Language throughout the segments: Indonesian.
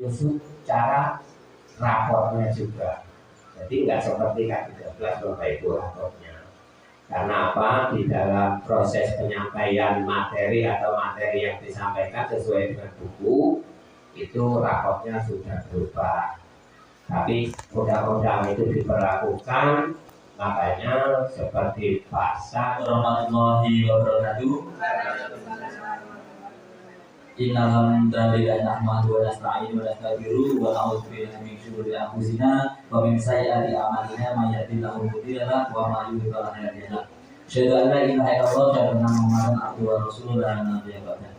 menyusun cara raportnya juga. Jadi nggak seperti K13 Bapak Ibu raportnya. Karena apa? Di dalam proses penyampaian materi atau materi yang disampaikan sesuai dengan buku itu raportnya sudah berubah. Tapi undang-undang itu diberlakukan, makanya seperti pasal warahmatullahi wabarakatuh. Innal hamdalillah nahmaduhu wa nasta'inuhu wa nastaghfiruh wa na'udzu billahi min shururi anfusina wa min sayyiati a'malina may yahdihillahu mudilla lahu wa may yudlil fala hadiya lahu. Asyhadu an la ilaha illallah wa anna Muhammadan abduhu wa rasuluhu la nabiyya ba'da.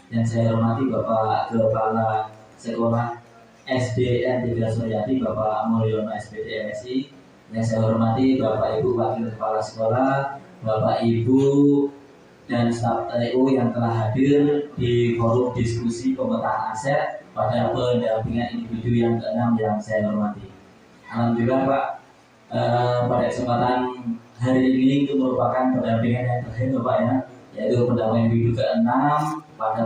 Yang saya hormati Bapak Kepala Sekolah SDN 3 Suryati Bapak Mulyono SPD MSI. Yang saya hormati Bapak Ibu Wakil Kepala Sekolah, Bapak Ibu dan staf TU yang telah hadir di forum diskusi pemetaan aset pada pendampingan individu yang ke-6 yang saya hormati. Alhamdulillah Pak, pada kesempatan hari ini itu merupakan pendampingan yang terakhir Bapak ya, yaitu pendampingan individu ke-6 pada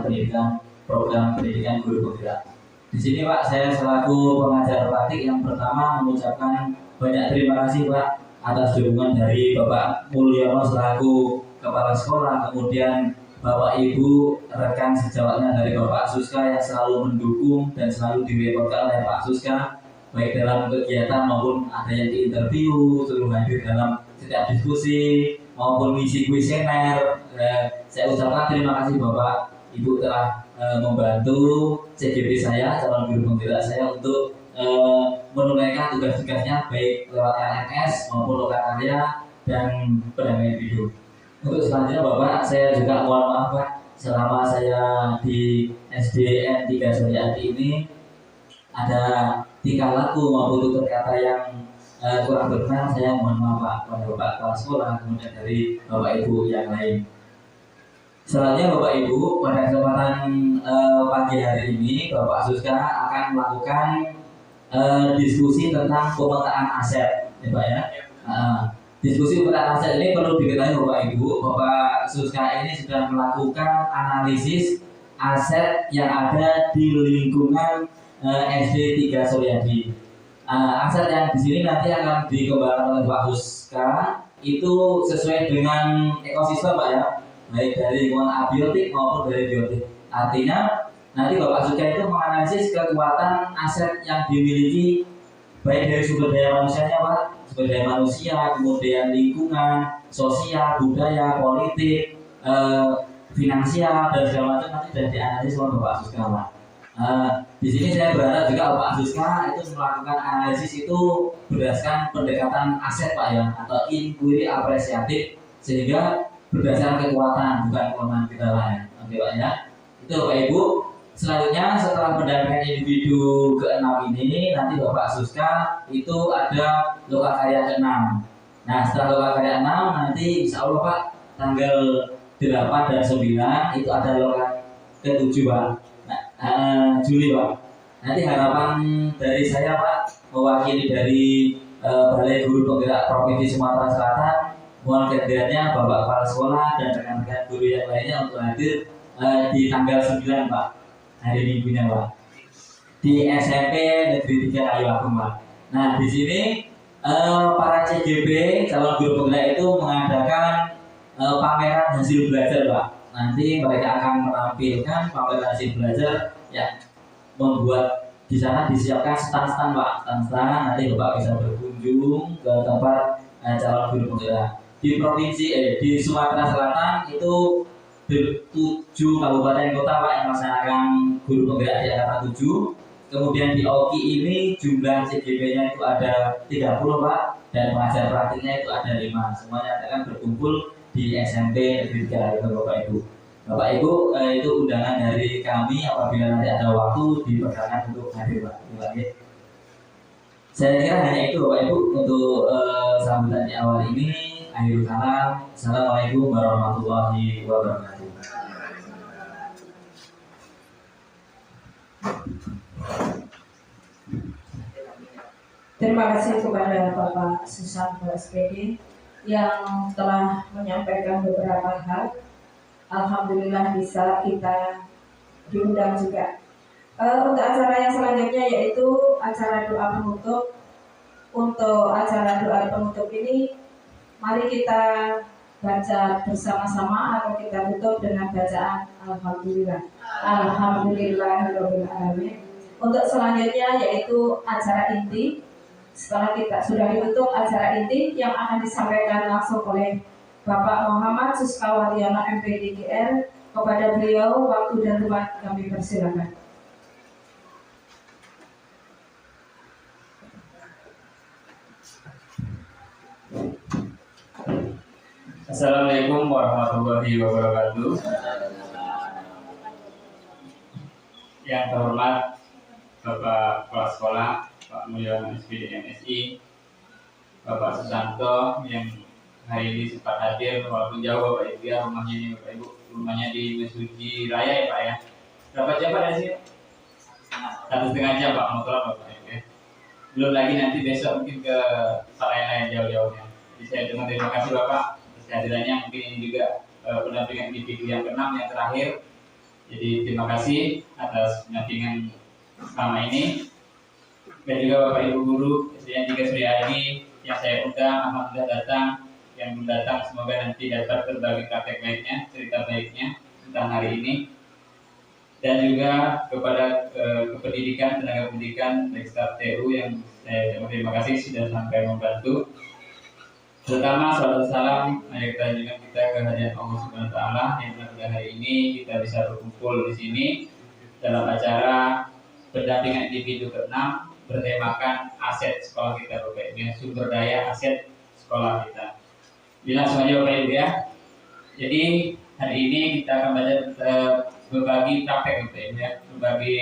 program pendidikan guru penggerak. Di sini Pak, saya selaku pengajar praktik yang pertama mengucapkan banyak terima kasih Pak atas dukungan dari Bapak Mulyono selaku Kepala Sekolah, kemudian Bapak Ibu rekan sejawatnya dari Bapak Suska yang selalu mendukung dan selalu direpotkan oleh Pak Suska baik dalam kegiatan maupun ada yang diinterview, selalu hadir dalam setiap diskusi maupun misi kuesioner. Saya ucapkan terima kasih Bapak Ibu telah membantu CGP saya, calon guru penggerak saya untuk menunaikan tugas-tugasnya baik lewat LMS maupun lokal karya dan pendampingan video. Untuk selanjutnya Bapak, saya juga mohon maaf Pak, selama saya di SDN 3 Suryati ini ada tingkah laku maupun tutur kata yang kurang berkenan, saya mohon maaf Pak pada Bapak Kepala Sekolah, kemudian dari Bapak Ibu yang lain. Selanjutnya Bapak Ibu, pada kesempatan pagi hari ini Bapak Suska akan melakukan diskusi tentang pemetaan aset, ya Pak ya. Diskusi pemetaan aset ini perlu diketahui Bapak Ibu, Bapak Suska ini sudah melakukan analisis aset yang ada di lingkungan SD 3 Suryadi. Aset yang di sini nanti akan dikembangkan oleh Pak Suska itu sesuai dengan ekosistem Pak ya, baik dari lingkungan abiotik maupun dari biotik. Artinya nanti Bapak Suska itu menganalisis kekuatan aset yang dimiliki baik dari sumber daya manusianya Pak, sumber daya manusia, kemudian lingkungan, sosial, budaya, politik, finansial dan segala macam nanti sudah dianalisis oleh Bapak Suska Pak. Di sini saya berharap juga Bapak Suska itu melakukan analisis itu berdasarkan pendekatan aset Pak ya, atau inquiry apresiatif, sehingga berdasarkan kekuatan bukan kelemahan kita lain. Oke Pak ya. Itu Bapak Ibu. Selanjutnya setelah pendampingan individu ke-6 ini nanti Bapak Suska itu ada lokakarya ke-6. Nah setelah lokakarya 6 nanti insya Allah Pak tanggal 8 dan 9 itu ada lokakarya ke-7 Pak. Nah, Juli Pak. Nanti harapan dari saya Pak mewakili dari Balai Guru Penggerak Provinsi Sumatera Selatan, mohon kehadirannya Bapak Kepala Sekolah dan rekan-rekan guru yang lainnya untuk hadir di tanggal 9 Pak, hari Minggunya Pak, di SMP Negeri 3 Ayoagung Pak. Nah di sini para CGP calon guru penggerak itu mengadakan pameran hasil belajar Pak. Nanti mereka akan menampilkan pameran hasil belajar yang membuat di sana disiapkan stand-stand Pak, stand-stand nanti Bapak bisa berkunjung ke tempat calon guru penggerak. Di di Sumatera Selatan itu 7 kabupaten kota Pak yang melaksanakan guru penggerak di angkatan 7. Kemudian di Oki ini jumlah CGP-nya itu ada 30 Pak, dan pengajar praktiknya itu ada 5. Semuanya akan berkumpul di SMP Negeri 3 itu Bapak Ibu. Bapak Ibu itu undangan dari kami, apabila nanti ada waktu dipersilakan untuk hadir Pak. Saya kira hanya itu Bapak Ibu untuk sambutan di awal ini. Akhirul kalam. Assalamualaikum warahmatullahi wabarakatuh. Terima kasih kepada Bapak Susanto SPD yang telah menyampaikan beberapa hal. Alhamdulillah bisa kita diundang juga Untuk acara yang selanjutnya yaitu acara doa penutup. Untuk acara doa penutup ini, mari kita baca bersama-sama atau kita tutup dengan bacaan Alhamdulillah. Alhamdulillahirabbil alamin. Untuk selanjutnya yaitu acara inti. Setelah kita sudah ditutup acara inti yang akan disampaikan langsung oleh Bapak Muhammad Suskawardiono MPDGR, kepada beliau waktu dan tempat kami persilakan. Assalamualaikum warahmatullahi wabarakatuh. Yang terhormat Bapak Kepala Sekolah, Pak Mulyono SPD MSI, Bapak Susanto yang hari ini sempat hadir walaupun jauh Bapak Ibu ya, rumahnya ini Bapak Ibu, rumahnya di Mesuji Raya ya Pak ya. Berapa jam Pak dari sini? 1,5 jam Pak, motor Bapak Ibu ya. Belum lagi nanti besok mungkin ke tempat lain-lain jauh-jauhnya. Jadi saya terima kasih Bapak kehadirannya, mungkin ini juga pendampingan individu yang ke-6 yang terakhir. Jadi terima kasih atas pendampingan selama ini. Dan juga Bapak Ibu Guru SDN 3 Suryadi yang saya undang, alhamdulillah datang. Yang belum datang semoga nanti dapat berbagi praktek baiknya, cerita baiknya tentang hari ini. Dan juga kepada kependidikan, tenaga pendidikan, baik staf TU yang saya terima kasih sudah sampai membantu. Terutama salawat salam mari kita junjung kita kehadiran Allah Subhanahu wa taala yang pada hari ini kita bisa berkumpul di sini dalam acara pendampingan individu ke-6 bertemakan aset sekolah kita Bapak Ibu, sumber daya aset sekolah kita. Bila semuanya Bapak Ibu ya. Jadi hari ini kita akan berbagi praktek Bapak Ibu ya, berbagi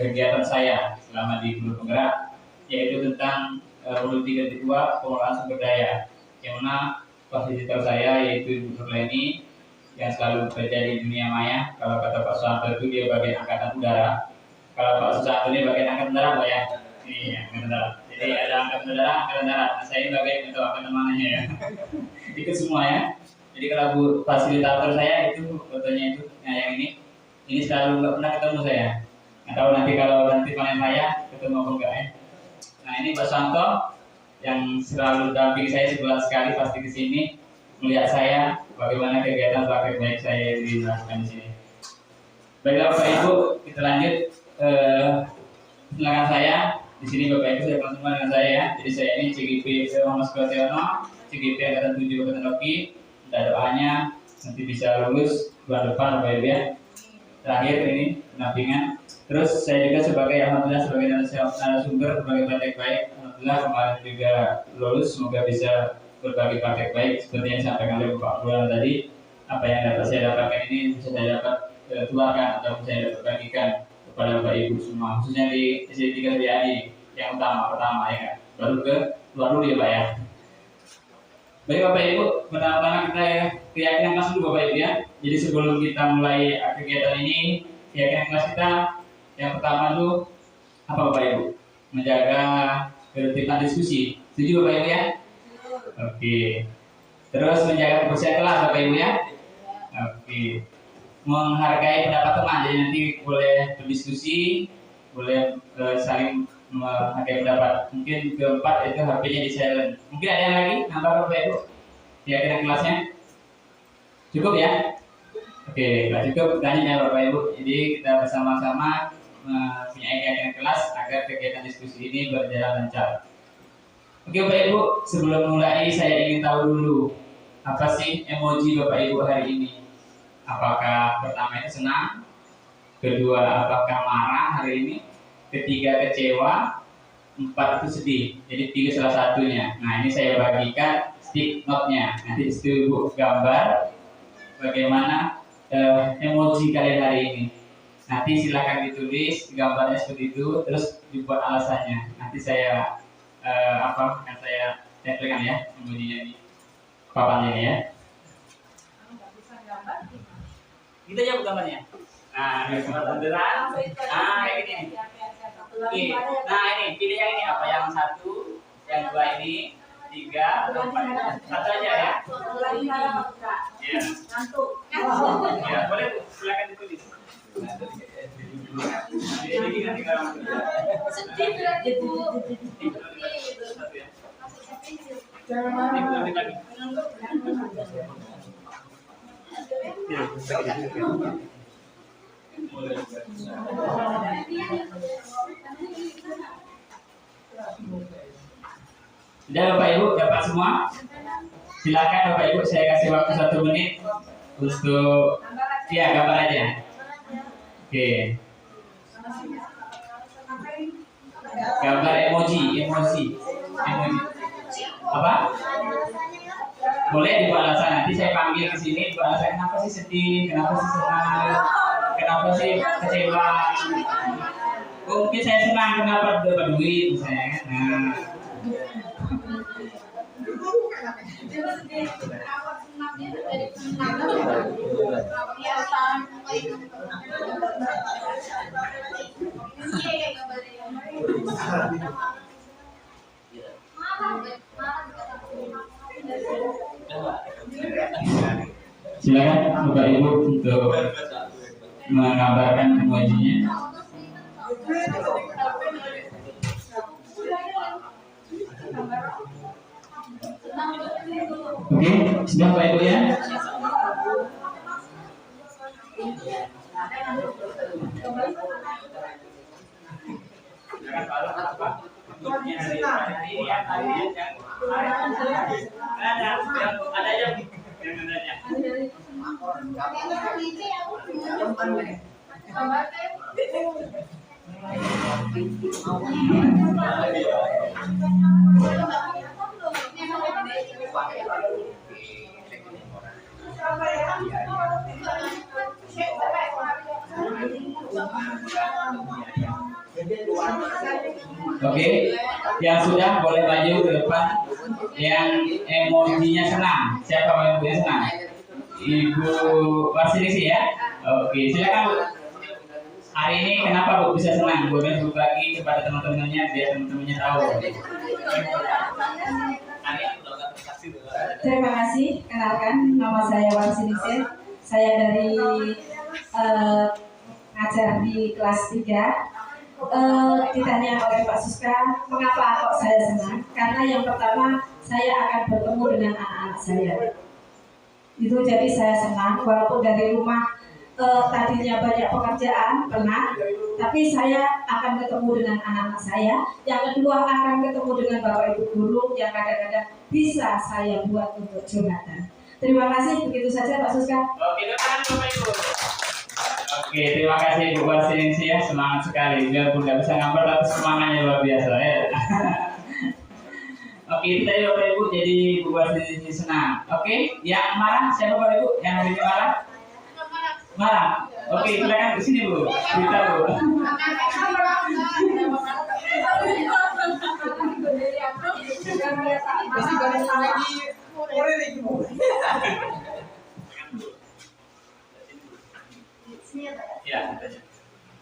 kegiatan saya selama di Guru Penggerak, yaitu tentang Modul 3.2 pengelolaan sumber daya. Yang mana fasilitator saya yaitu Ibu Nurleni yang selalu bekerja di dunia maya. Kalau kata Pak Susanto itu dia bagian angkatan udara. Kalau Pak Susanto ini bagian angkatan darat Pak ya. Iya, angkatan darat. Jadi ada angkatan udara, angkatan darat. Nah, saya bagian itu angkatan mananya ya. Ikut semua ya. Jadi kalau Bu fasilitator saya itu fotonya itu, nah yang ini selalu nggak pernah ketemu saya. Nggak tahu nanti kalau nanti panen saya ketemu apa enggak ya. Nah ini Pak Susanto yang selalu damping saya sebulan sekali pasti ke sini melihat saya bagaimana kegiatan praktek baik saya dilakukan di sini. Baiklah Bapak Ibu, kita lanjut. Silakan saya di sini Bapak Ibu saya semua dengan saya ya. Jadi saya ini CGP Muhammad Sukaryono, CGP angkatan 7 angkatan Loki. Minta doanya nanti bisa lulus bulan depan Bapak Ibu ya. Terakhir ini pendampingan. Terus saya juga sebagai alhamdulillah sebagai narasumber sebagai praktek baik. Alhamdulillah kemarin juga lulus, semoga bisa berbagi praktek baik seperti yang disampaikan oleh Bapak Mulyono tadi. Apa yang dapat saya dapatkan ini bisa saya dapat keluarkan atau saya dapat bagikan kepada Bapak Ibu semua, khususnya di SD 3 Suryadi yang pertama ya kan. Baru ke luar dulu ya Pak ya. Baik Bapak Ibu, pertama-tama kita ya keyakinan kelas dulu Bapak Ibu ya. Jadi sebelum kita mulai kegiatan ini, keyakinan kelas kita yang pertama dulu apa Bapak Ibu? Menjaga ketertiban diskusi. Setuju Bapak Ibu ya? Oke. Terus menjaga kebersihan kelas Bapak Ibu ya? Oke. Menghargai pendapat teman, jadi nanti boleh berdiskusi, boleh saling menghargai pendapat. Mungkin keempat itu HP-nya di silent. Mungkin ada yang lagi nambah Bapak Ibu? Keyakinan kelasnya? Cukup ya? Oke, nggak cukup tanya Bapak Ibu. Jadi kita bersama-sama punya keyakinan kelas agar kegiatan diskusi ini berjalan lancar. Oke Bapak Ibu, sebelum mulai saya ingin tahu dulu apa sih emoji Bapak Ibu hari ini? Apakah pertama itu senang, kedua apakah marah hari ini, ketiga kecewa, 4 itu sedih. Jadi 3 salah satunya. Nah ini saya bagikan stick note-nya. Nanti itu Ibu gambar bagaimana emoji kalian hari ini. Nanti silakan ditulis gambarnya seperti itu, terus dibuat alasannya. Nanti saya akan saya tempelkan ya emojinya di papannya ya. Kita aja gambarnya. Nah, ini beneran. Ah, kayak gini. Oke. Nah, ini pilih yang ini apa? Yang 1, yang 2 ini, 3, 4. Satu aja ya. Ya. Ya, boleh silakan ditulis. Sudah Bapak Ibu dapat semua? Silakan Bapak Ibu, saya kasih waktu 1 menit untuk gambar aja. Oke. Gambar emoji. Apa? Boleh dibuat alasan, nanti saya panggil ke sini buat alasan kenapa sih sedih, kenapa sih senang, kenapa sih kecewa. Mungkin saya senang kenapa dapat duit misalnya kan. Nah. Silakan Bapak Ibu untuk menggambarkan emojinya. Oke, sudah Bapak Ibu ya. Oke, yang sudah boleh maju ke depan. Yang emojinya senang, siapa emojinya senang? Ibu Warsilisi ya. Oke, silakan Bu. Hari ini kenapa Bu bisa senang? Bu dan berbagi kepada teman-temannya biar teman-temannya tahu. Terima kasih. Kenalkan, nama saya Warsilisi. Saya dari ngajar di kelas 3. Ditanya oleh Pak Suska, mengapa kok saya senang? Karena yang pertama, saya akan bertemu dengan anak-anak saya. Itu jadi saya senang, walaupun dari rumah tadinya banyak pekerjaan, penat, tapi saya akan ketemu dengan anak-anak saya. Yang kedua, akan ketemu dengan Bapak Ibu guru yang kadang-kadang bisa saya buat untuk jurnatan. Terima kasih, begitu saja Pak Suska. Oke, tangan Bapak Ibu. Oke, terima kasih Bu Warsilisi ya, semangat sekali. Biarpun nggak bisa gambar, tapi semangatnya luar biasa ya. Oke, kita Bapak Ibu jadi Bu Warsilisi senang. Oke, yang marah siapa Bapak Ibu? Yang hari ini marah? Marah. Oke, silakan ke sini Bu. Kita Bu.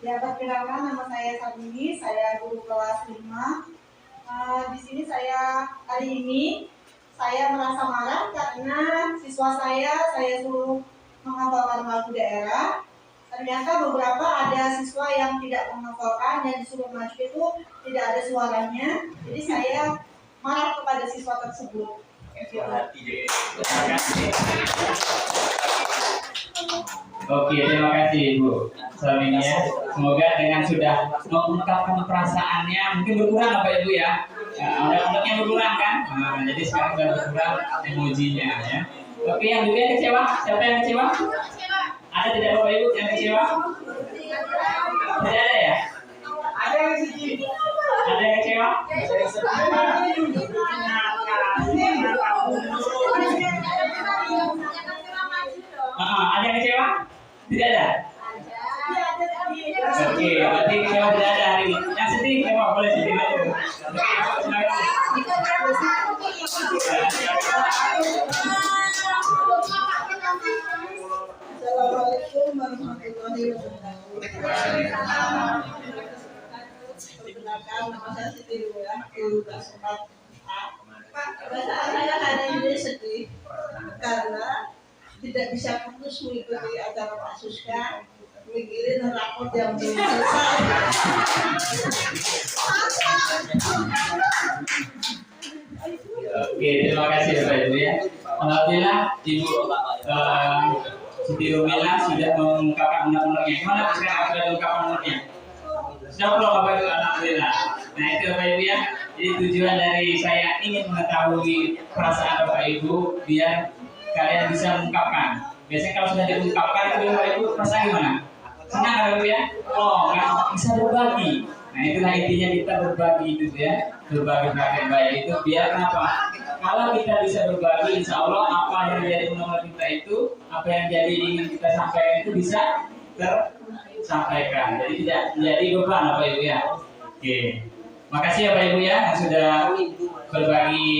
Ya, perkenalkan nama saya Sabini, saya guru kelas 5. Di sini hari ini saya merasa marah karena siswa saya suruh menghafalkan lagu daerah. Ternyata beberapa ada siswa yang tidak menghafalkan dan disuruh maju itu tidak ada suaranya. Jadi saya marah kepada siswa tersebut. Oke, terima kasih Bu Sabini ya. Semoga dengan sudah mengungkapkan perasaannya mungkin berkurang Bapak Ibu ya. Undang-undangnya berkurang kan? Jadi sekarang sudah berkurang emojinya ya. Oke, yang juga kecewa? Siapa yang kecewa? Ada tidak Bapak Ibu yang kecewa? Tidak ada ya? Ada yang sedih. Ada yang kecewa? Ada yang kecewa? Tidak ada? Oke, berarti kecewa tidak ada hari ini. Yang sedih kecewa boleh sedih aja. Assalamualaikum warahmatullahi wabarakatuh. Perkenalkan, nama saya Siti Ruya, guru kelas 4A. Saya hari ini sedih karena tidak bisa fokus mengikuti acara Pak Suska. pikirin rapot yang belum selesai. Oke, terima kasih Bapak Ibu ya. Alhamdulillah Ibu Siti Rumila sudah mengungkapkan undang-undangnya. Gimana sekarang sudah mengungkapkan undang-undangnya? Sudah belum Bapak Ibu? Alhamdulillah. Nah itu Bapak Ibu ya. Jadi tujuan dari saya ingin mengetahui perasaan Bapak Ibu biar kalian bisa mengungkapkan. Biasanya kalau sudah diungkapkan itu Bapak Ibu perasaan gimana? Senang Bapak Ibu ya? Oh kan bisa berbagi. Nah itulah intinya kita berbagi itu ya. Berbagi praktek baik itu biar kenapa? Kalau kita bisa berbagi, insya Allah apa yang menjadi undang kita itu, apa yang jadi ingin kita sampaikan itu bisa tersampaikan. Jadi tidak menjadi beban Bapak Ibu ya. Oke, makasih ya Bapak Ibu ya yang sudah berbagi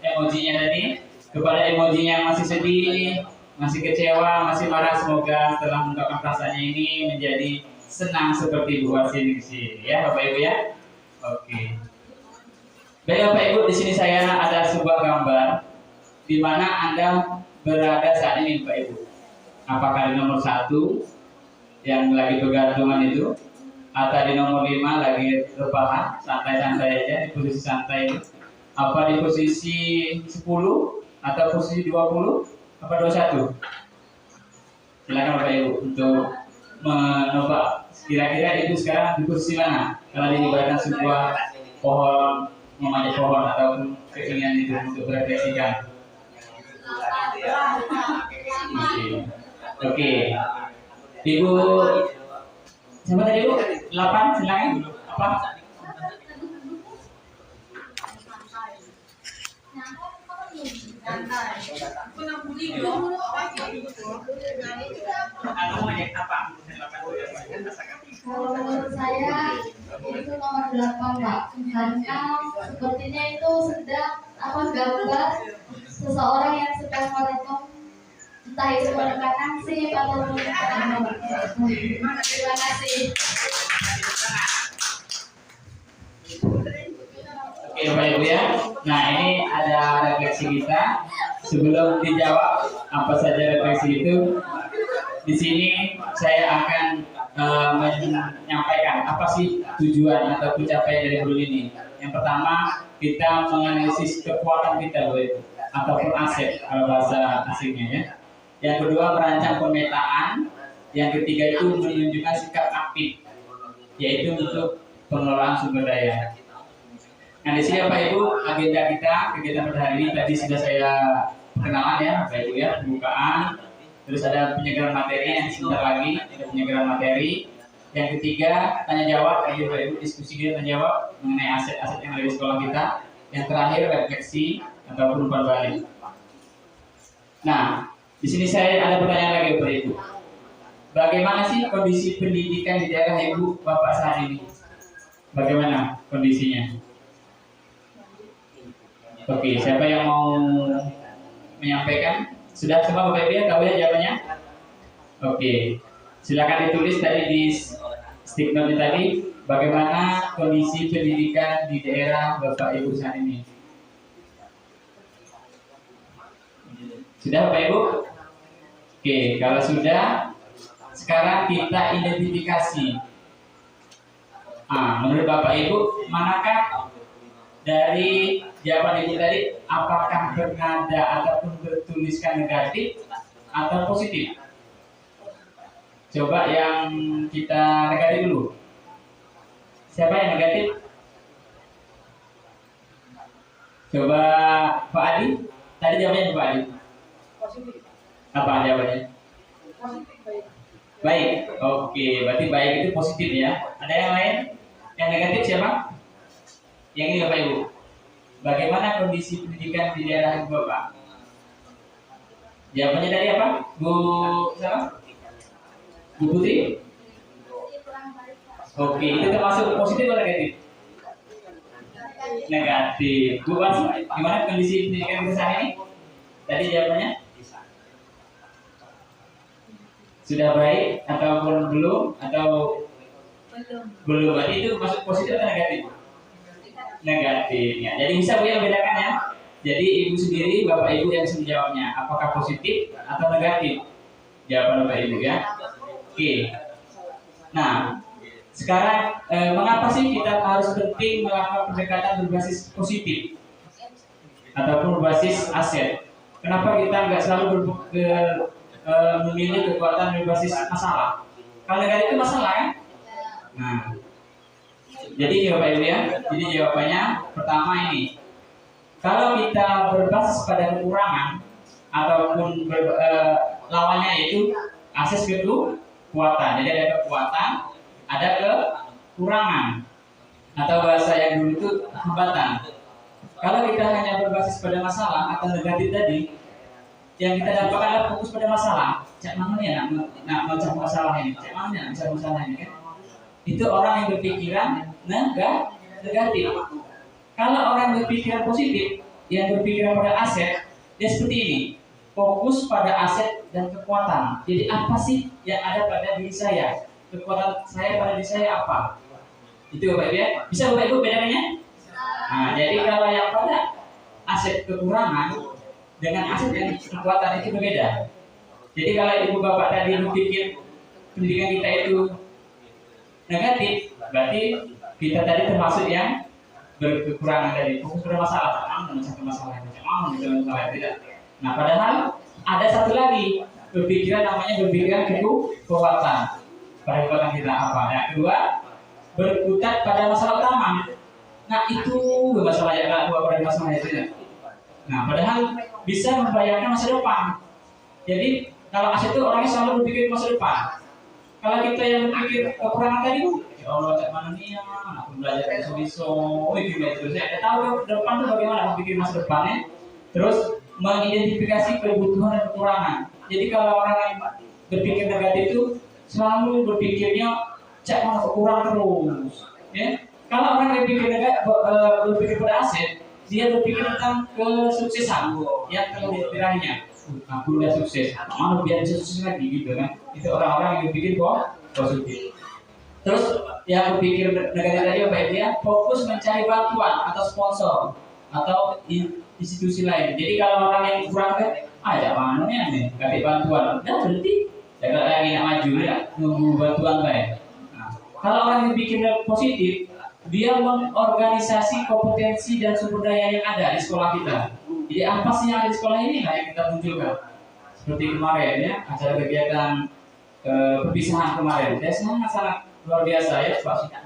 emojinya tadi. Kepada emojinya yang masih sedih, masih kecewa, masih marah, semoga setelah mengungkapkan perasaannya ini menjadi senang seperti Bu Warsini ya Bapak Ibu ya. Oke. Baik Bapak Ibu, di sini saya ada sebuah gambar di mana Anda berada saat ini Bapak Ibu. Apakah di nomor 1 yang lagi bergantungan itu, atau di nomor 5 lagi rebahan, santai-santai aja di posisi santai itu, apa di posisi 10 atau posisi 20 apa 21? Silakan Bapak Ibu untuk menebak kira-kira itu sekarang di posisi mana? Kalau dilibatkan sebuah pohon, memanjat pohon atau keinginan itu untuk merefleksikan. Oke. Ibu siapa tadi Bu? 8 silakan. Apa? Kalau menurut saya itu nomor 8 Pak, karena sepertinya itu sedang gambar seseorang yang sedang merenung, entah itu menekan nasib atau menekan. Terima kasih. Oke Bapak Ibu ya. Nah ini ada refleksi kita. Sebelum dijawab apa saja refleksi itu, di sini saya akan menyampaikan apa sih tujuan atau pencapaian dari modul ini. Yang pertama kita menganalisis kekuatan kita Bapak Ibu, ataupun aset kalau bahasa asingnya ya. Yang kedua merancang pemetaan. Yang ketiga itu menunjukkan sikap aktif, yaitu untuk pengelolaan sumber daya. Nah di sini Bapak Ibu agenda kita kegiatan pada hari ini tadi sudah saya perkenalan ya Bapak Ibu ya, pembukaan, terus ada penyegaran materi yang sebentar lagi ada penyegaran materi. Yang ketiga tanya jawab Bapak Ibu, diskusi kita tanya jawab mengenai aset-aset yang ada di sekolah kita. Yang terakhir refleksi ataupun umpan balik. Nah di sini saya ada pertanyaan lagi Bapak Ibu. Bagaimana sih kondisi pendidikan di daerah Ibu Bapak saat ini? Bagaimana kondisinya? Oke, siapa yang mau menyampaikan? Sudah semua Bapak Ibu ya tahu ya jawabannya? Oke, silakan ditulis tadi di stick note tadi bagaimana kondisi pendidikan di daerah Bapak Ibu saat ini. Sudah Bapak Ibu? Oke, kalau sudah, sekarang kita identifikasi. Menurut Bapak Ibu, manakah dari jawaban Ibu tadi apakah bernada ataupun bertuliskan negatif atau positif? Coba yang kita negatif dulu. Siapa yang negatif? Coba Pak Adi. Tadi jawabannya Pak Adi. Positif. Apa jawabannya? Positif baik. Baik. Oke, berarti baik itu positif ya. Ada yang lain? Yang negatif siapa? Yang ini Bapak Ibu. Bagaimana kondisi pendidikan di daerah Ibu Bapak? Jawabannya tadi apa? Bu siapa? Bu Putri? Oke, itu termasuk positif atau negatif? Negatif. Bu Bas, gimana kondisi pendidikan di sana ini? Tadi jawabannya? Sudah baik ataupun belum atau belum? Berarti itu masuk positif atau negatif? Negatif ya. Jadi bisa Bu ya membedakan ya. Jadi Ibu sendiri, Bapak Ibu yang bisa menjawabnya apakah positif atau negatif? Jawaban Bapak Ibu ya. Oke. Nah, sekarang mengapa sih kita harus penting melakukan pendekatan berbasis positif ataupun berbasis aset? Kenapa kita nggak selalu memilih kekuatan berbasis masalah? Kalau negatif itu masalah kan? Nah, jadi Bapak Ibu ya, jadi jawabannya pertama ini. Kalau kita berbasis pada kekurangan ataupun lawannya yaitu akses kekuatan. Jadi ada kekuatan, ada kekurangan, atau bahasa yang dulu itu hambatan. Kalau kita hanya berbasis pada masalah atau negatif tadi, yang kita dapatkan adalah fokus pada masalah. Cak mana ya nak macam masalah ini? Cak mana ya macam masalah ini kan? Itu orang yang berpikiran negatif. Kalau orang berpikiran positif, yang berpikiran pada aset, dia seperti ini. Fokus pada aset dan kekuatan. Jadi apa sih yang ada pada diri saya? Kekuatan saya pada diri saya apa? Itu Bapak Ibu ya. Bisa Bapak Ibu bedanya? Nah, jadi kalau yang pada aset kekurangan dengan aset dan kekuatan itu berbeda. Jadi kalau Ibu Bapak tadi berpikir pendidikan kita itu negatif, berarti kita tadi termasuk yang berkekurangan tadi, fokus pada masalah, masalah tidak. Nah, padahal ada satu lagi berpikiran namanya berpikiran kekuatan. Pada kekuatan kita apa? Yang kedua, berkutat pada masalah utama. Nah, itu masalah yang kedua pada masalah itu. Nah, padahal bisa membayangkan masa depan. Jadi kalau aset itu orangnya selalu berpikir masa depan. Kalau kita yang berpikir kekurangan tadi, ya Allah, cak mana nih ya, aku belajar iso-iso, itu saya tahu ke depan tuh bagaimana berpikir masa depannya. Terus mengidentifikasi kebutuhan dan kekurangan. Jadi kalau orang yang berpikir negatif itu selalu berpikirnya cak mana kurang terus. Ya? Kalau orang yang berpikir negatif, berpikir pada aset, dia berpikir tentang kesuksesan yang telah diraihnya. Aku udah sukses, mana biar bisa sukses lagi gitu kan? Itu orang-orang yang berpikir positif. Terus yang berpikir negatif tadi apa ya? Fokus mencari bantuan atau sponsor atau institusi lain. Jadi kalau orang yang kurang kan, ada mana nih, kasih bantuan, udah berhenti, jangan lagi nak maju ya, nunggu bantuan lain. Nah, kalau orang yang berpikir positif, dia mengorganisasi kompetensi dan sumber daya yang ada di sekolah kita. Jadi apa sih yang ada di sekolah ini yang kita munculkan? Seperti kemarin ya, acara kegiatan perpisahan kemarin, saya sangat luar biasa ya,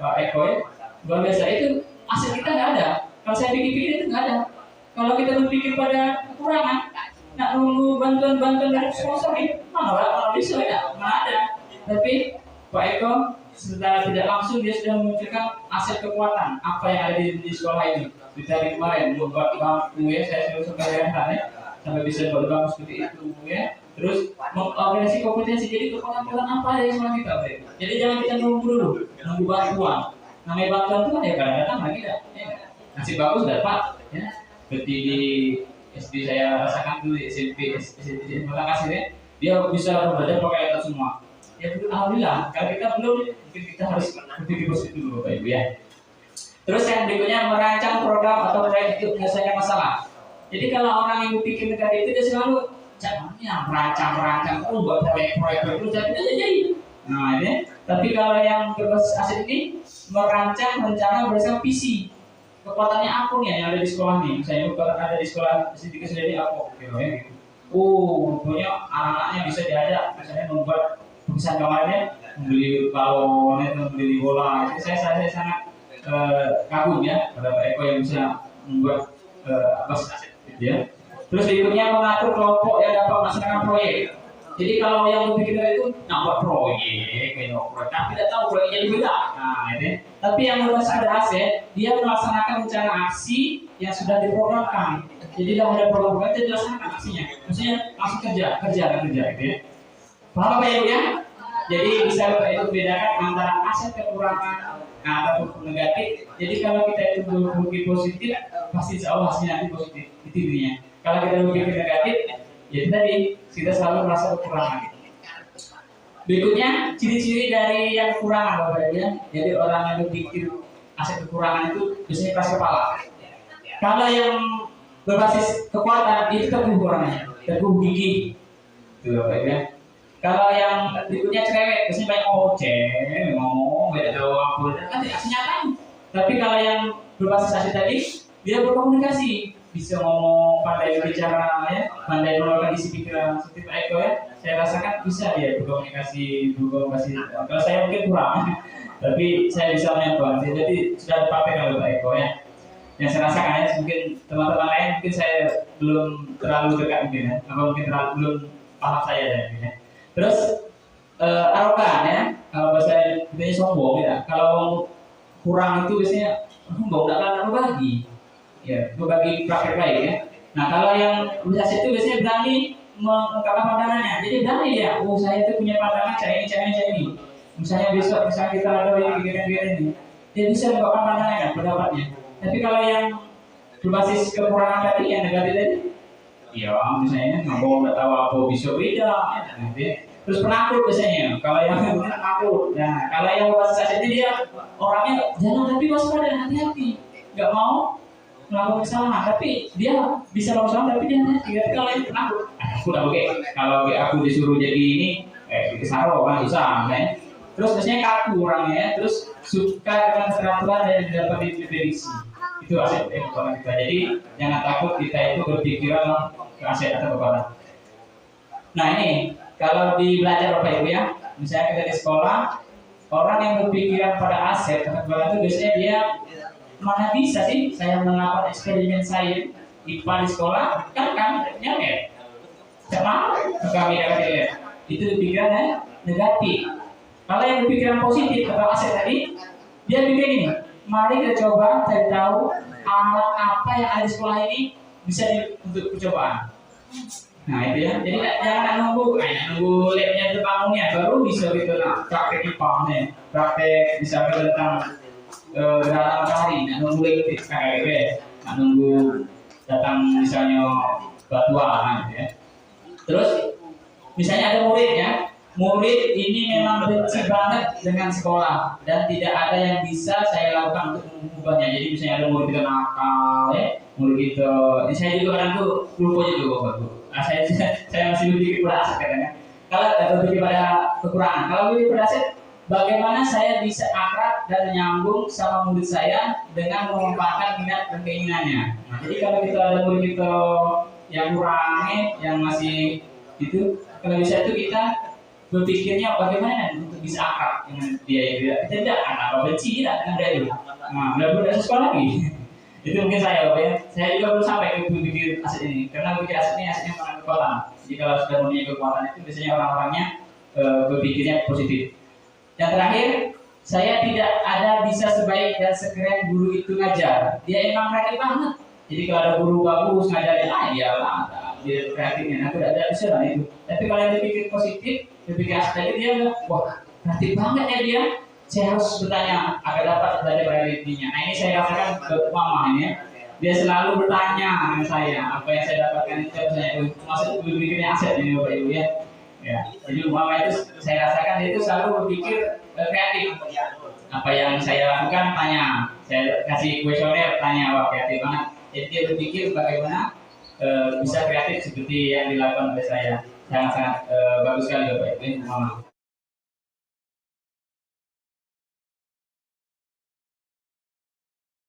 Pak Eko ya, luar biasa itu aset kita nggak ada. Kalau saya pikir-pikir itu nggak ada. Kalau kita berpikir pada kekurangan, nak nunggu bantuan dari sponsor ini, mana bisa ya, nggak ada. Tapi Pak Eko secara tidak langsung dia sudah menunjukkan aset kekuatan apa yang ada di sekolah ini. Dari kemarin membuat bangku ya, saya sudah sembahyang ya, sampai bisa buat bangku seperti itu ya. Terus mengorganisasi kompetensi, jadi kekuatan apa dari sekolah kita, ya. Jadi jangan kita nunggu dulu, nunggu bantuan. Namanya bantuan itu ya kadang-kadang lagi ya. Nasib bagus dapat ya. Seperti di SD saya rasakan dulu, di SMP Makasih ya, dia bisa belajar pakai laptop semua. Ya alhamdulillah. Kalau kita belum, mungkin kita harus berpikir positif dulu Bapak Ibu ya. Terus yang berikutnya merancang program atau proyek untuk menyelesaikan masalah. Jadi kalau orang yang berpikir negatif itu dia selalu merancang buat proyek itu jadi. Nah ini. Tapi kalau yang berbasis aset ini merancang rencana berdasarkan visi. Kekuatannya apa nih yang ada di sekolah nih? Misalnya kalau ada di sekolah Siti Kesediaan ini apa? Rupanya anak-anaknya bisa diajak misalnya membuat perusahaan kamarnya, membeli balon, membeli bola. Itu saya sangat kagum ya pada Pak Eko yang bisa membuat aset ya. Terus berikutnya mengatur kelompok yang dapat melaksanakan proyek. Jadi kalau yang berpikir itu buat proyek, tapi tidak tahu proyeknya di beda. Nah, ini. Tapi yang berbasis pada aset, dia melaksanakan rencana aksi yang sudah diprogramkan. Jadi dah ada program itu dilaksanakan aksinya. Maksudnya langsung kerja gitu ya. Paham Bapak Ibu ya? Jadi bisa Bapak Ibu bedakan antara aset kekurangan ataupun negatif. Jadi kalau kita itu berpikir positif, pasti insya Allah hasilnya nanti positif itu intinya. Kalau kita berpikir negatif, ya tadi kita selalu merasa kekurangan. Berikutnya ciri-ciri dari yang kekurangan Bapak Ibu ya. Jadi orang yang berpikir aset kekurangan itu biasanya keras kepala. Kalau yang berbasis kekuatan itu teguh orangnya, teguh gigih. Itu Bapak Ibu ya. Kalau yang berikutnya cerewet, biasanya banyak ngomong, beda tahu apa, kan tidak senyaman. Tapi kalau yang berbasis asli tadi, dia berkomunikasi, bisa ngomong, pandai berbicara, ya, pandai mengeluarkan isi pikiran seperti Pak Eko ya. Saya rasakan bisa dia berkomunikasi. Kalau saya mungkin kurang, tapi saya bisa menonton. Jadi sudah dipraktekkan oleh Pak Eko ya. Yang saya rasakan ya, mungkin teman-teman lain mungkin saya belum terlalu dekat mungkin ya, atau mungkin belum paham saya ya. Terus arogan ya, kalau bahasa kita sombong ya. Kalau kurang itu biasanya sombong, tidak akan berbagi, ya berbagi praktek baik ya. Nah kalau yang berhasil itu biasanya berani mengungkapkan pandangannya. Jadi berani dia, oh saya itu punya pandangan cara ini. Misalnya besok kita ada yang kegiatan ini, dia bisa mengungkapkan pandangannya, pendapatnya. Tapi kalau yang berbasis kekurangan tadi, yang negatif tadi, ya misalnya ngomong nggak tahu apa bisa beda, ya. Terus penakut biasanya. Kalau yang penakut, nah kalau yang berbasis asli dia orangnya jangan tapi waspada, hati-hati, nggak mau melakukan kesalahan, tapi dia bisa melakukan kesalahan tapi dia hati. Tapi kalau yang penakut, aku udah oke. Kalau aku disuruh jadi ini, kesaro kan susah, kan? Terus biasanya kaku orangnya, ya. Terus suka dengan peraturan yang dapat diprediksi. Itu aset kekuatan kita. Jadi jangan takut kita itu berpikiran ke aset atau kekuatan. Nah ini kalau di belajar Bapak Ibu ya, misalnya kita di sekolah, orang yang berpikiran pada aset atau kekuatan itu biasanya dia mana bisa sih saya melakukan eksperimen sains IPA di sekolah kan nyampe. Sama kami lihat itu pikirannya negatif. Kalau yang berpikiran positif atau aset tadi, dia pikir ini, mari kita coba cari tahu alat apa yang ada di sekolah ini bisa untuk percobaan. Nah itu ya, jadi jangan nunggu labnya itu bangunnya baru bisa gitu praktek IPA nih, praktek bisa tentang gerhana matahari, nunggu lagi KKB, nunggu datang misalnya batuan gitu ya. Terus misalnya ada murid ini memang benci banget dengan sekolah dan tidak ada yang bisa saya lakukan untuk mengubahnya. Jadi misalnya ada murid kita nakal ya, murid kita, saya juga kadang tuh lupa juga Bapak. Saya masih berpikir pada aset kadang. Kalau berpikir pada kekurangan, kalau berpikir pada aset, bagaimana saya bisa akrab dan nyambung sama murid saya dengan memanfaatkan minat dan keinginannya. Nah, jadi kalau kita ada murid kita yang kurang, yang masih itu, kalau bisa itu kita berpikirnya bagaimana untuk bisa akrab dengan dia itu. Kita tidak apa benci tidak dengan dia itu. Nah, belajar sekolah lagi. Itu mungkin saya, ya. Saya juga belum sampai ke berpikir aset ini, karena berpikir asetnya mengenai kekuatan. Jadi kalau sudah mempunyai kekuatan itu biasanya orang-orangnya berpikirnya positif. Yang terakhir, saya tidak ada bisa sebaik dan sekeren guru itu ngajar. Dia emang kreatif banget. Jadi kalau ada guru bagus ngajarin, iyalah, dia kreatifnya. Aku tidak bisa lah itu. Tapi kalau yang berpikir positif, berpikir aspek dia, wah kreatif banget ya dia. Saya harus bertanya agar dapat belajar dari dirinya. Nah ini saya rasakan ke mama ini. Dia selalu bertanya dengan saya apa yang saya dapatkan itu saya maksud berpikirnya aset ini Bapak Ibu ya. Ya, jadi mama itu saya rasakan dia itu selalu berpikir kreatif. Apa yang saya lakukan tanya, saya kasih kuesioner tanya, wah kreatif banget. Jadi dia berpikir bagaimana bisa kreatif seperti yang dilakukan oleh saya. Sangat-sangat bagus sekali Bapak Ibu, mama.